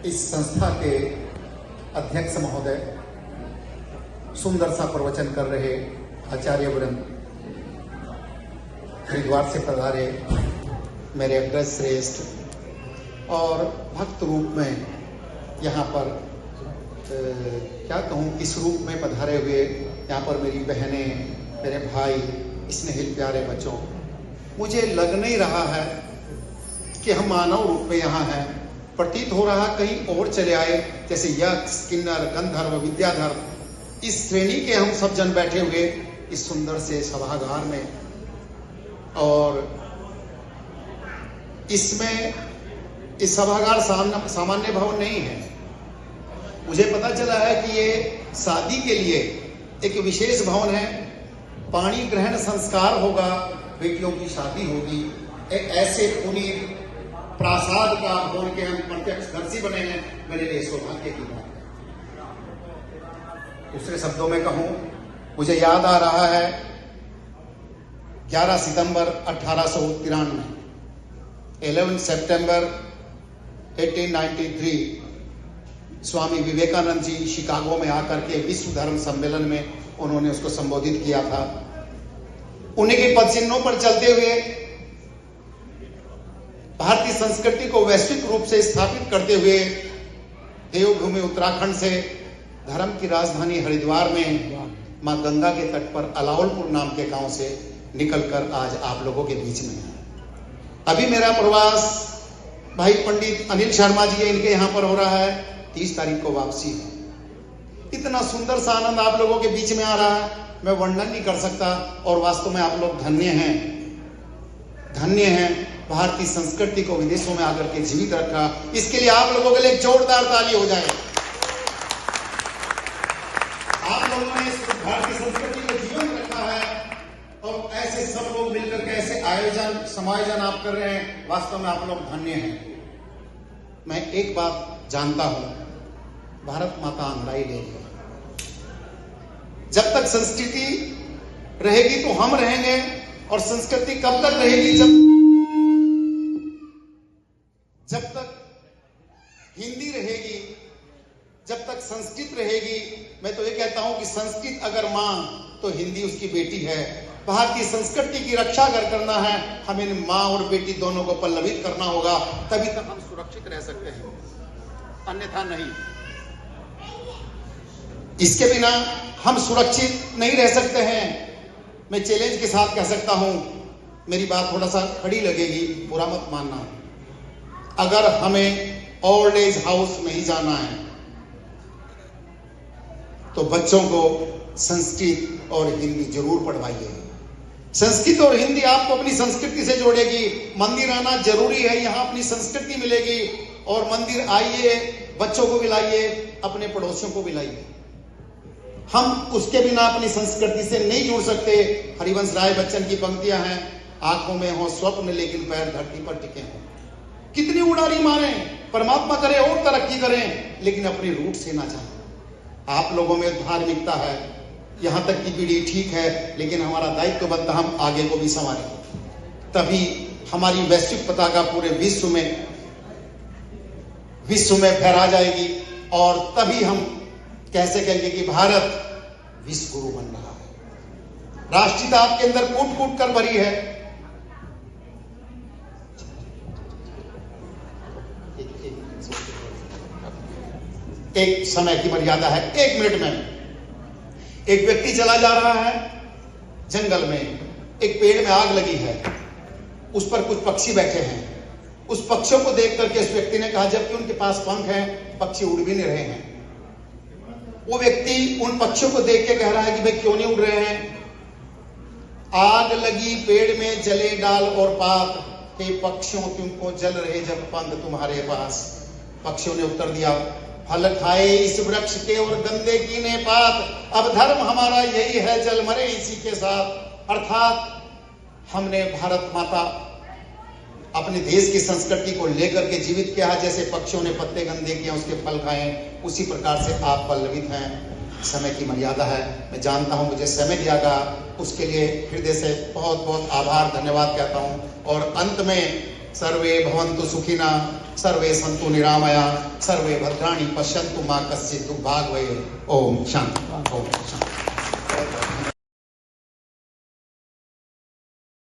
इस संस्था के अध्यक्ष महोदय, सुंदर सा प्रवचन कर रहे आचार्य वृंद, हरिद्वार से पधारे मेरे अग्रज श्रेष्ठ और भक्त रूप में यहाँ पर क्या कहूँ, इस रूप में पधारे हुए यहाँ पर मेरी बहनें, मेरे भाई, स्नेहिल प्यारे बच्चों, मुझे लग नहीं रहा है कि हम मानव रूप में यहाँ हैं। प्रतीत हो रहा कहीं और चले आए, जैसे यक्ष, किन्नर, गंधर्व, विद्याधर, इस श्रेणी के हम सब जन बैठे हुए इस सुंदर से सभागार में। और इसमें इस सभागार सामान्य भवन नहीं है। मुझे पता चला है कि ये शादी के लिए एक विशेष भवन है। पाणी ग्रहण संस्कार होगा, बेटियों की शादी होगी, एक ऐसे पुनीत प्रासाद का भवन के हम प्रत्यक्षदर्शी बने हैं, मेरे लिए सौभाग्य की बात है। दूसरे शब्दों में कहूं, मुझे याद आ रहा है 11 सितंबर 1893, 11 सितंबर 1893 स्वामी विवेकानंद जी शिकागो में आकर के विश्व धर्म सम्मेलन में उन्होंने उसको संबोधित किया था। उन्हीं के पद चिन्हों पर चलते हुए भारतीय संस्कृति को वैश्विक रूप से स्थापित करते हुए देवभूमि उत्तराखंड से धर्म की राजधानी हरिद्वार में मां गंगा के तट पर अलावलपुर नाम के गांव से निकलकर आज आप लोगों के बीच में है। अभी मेरा प्रवास भाई पंडित अनिल शर्मा जी इनके यहाँ पर हो रहा है, 30 तारीख को वापसी है। इतना सुंदर सा आनंद आप लोगों के बीच में आ रहा है, मैं वर्णन नहीं कर सकता। और वास्तव में आप लोग धन्य हैं, धन्य हैं। भारतीय संस्कृति को विदेशों में आकर के जीवित रखा, इसके लिए आप लोगों के लिए एक जोरदार ताली हो जाए। आप लोगों ने इस भारतीय संस्कृति को जीवन रखा है और ऐसे सब लोग मिलकर के ऐसे आयोजन समायोजन आप कर रहे हैं, वास्तव में आप लोग धन्य हैं। मैं एक बात जानता हूं, भारत माता अंगड़ाई लेगी। जब तक संस्कृति रहेगी तो हम रहेंगे, और संस्कृति कब तक रहेगी? जब तक हिंदी रहेगी, जब तक संस्कृत रहेगी। मैं तो ये कहता हूं कि संस्कृत अगर मां तो हिंदी उसकी बेटी है। भारतीय संस्कृति की रक्षा अगर करना है, हमें मां और बेटी दोनों को पल्लवित करना होगा, तभी तक हम सुरक्षित रह सकते हैं, अन्यथा नहीं। इसके बिना हम सुरक्षित नहीं रह सकते हैं। मैं चैलेंज के साथ कह सकता हूं, मेरी बात थोड़ा सा खड़ी लगेगी, बुरा मत मानना। अगर हमें ओल्ड एज हाउस में ही जाना है तो बच्चों को संस्कृत और हिंदी जरूर पढ़वाइए। संस्कृत और हिंदी आपको अपनी संस्कृति से जोड़ेगी। मंदिर आना जरूरी है, यहाँ अपनी संस्कृति मिलेगी। और मंदिर आइए, बच्चों को भी लाइए, अपने पड़ोसियों को भी लाइए। हम उसके बिना अपनी संस्कृति से नहीं जुड़ सकते। हरिवंश राय बच्चन की पंक्तियां हैं, आंखों में हो स्वप्न लेकिन पैर धरती पर टिके हों। कितनी उड़ारी मारे, परमात्मा करे और तरक्की करें, लेकिन अपने रूट से ना जाए। आप लोगों में धार्मिकता है, यहां तक की पीढ़ी ठीक है, लेकिन हमारा दायित्व बनता हम आगे को भी संवारें, तभी हमारी वैश्विक पताका पूरे विश्व में फहरा जाएगी। और तभी हम कैसे कहेंगे कि भारत विश्व गुरु बन रहा है। राष्ट्रीयता आपके अंदर कूट कूट कर भरी है। एक समय की मर्यादा है, 1 मिनट में। एक व्यक्ति चला जा रहा है जंगल में, एक पेड़ में आग लगी है, उस पर कुछ पक्षी बैठे हैं। उस पक्षियों को देख करके उस व्यक्ति ने कहा, जबकि उनके पास पंख हैं, पक्षी उड़ भी नहीं रहे हैं। वो व्यक्ति उन पक्षियों को देख के कह रहा है कि भाई क्यों नहीं उड़ रहे हैं? आग लगी पेड़ में, जले डाल और पात, हे पक्षियों तुमको जल रहे जब पंख तुम्हारे पास। पक्षियों ने उत्तर दिया, फल खाए इस वृक्ष के और गंदे कीने पात, अब धर्म हमारा यही है, जल मरे इसी के साथ। अर्थात हमने भारत माता अपने देश की संस्कृति को लेकर के जीवित किया है। जैसे पक्षियों ने पत्ते गंदे किए, उसके फल खाए, उसी प्रकार से आप पल्लवित हैं। समय की मर्यादा है, मैं जानता हूं मुझे समय दिया गया, उसके लिए हृदय से बहुत बहुत आभार धन्यवाद कहता हूं। और अंत में सर्वे भवन्तु सुखिनः। सर्वे सन्तु निरामया, सर्वे भद्राणि पश्यन्तु मा कश्चित् दुर्भाग् भवेत्। ओम शांति। ओम शांति।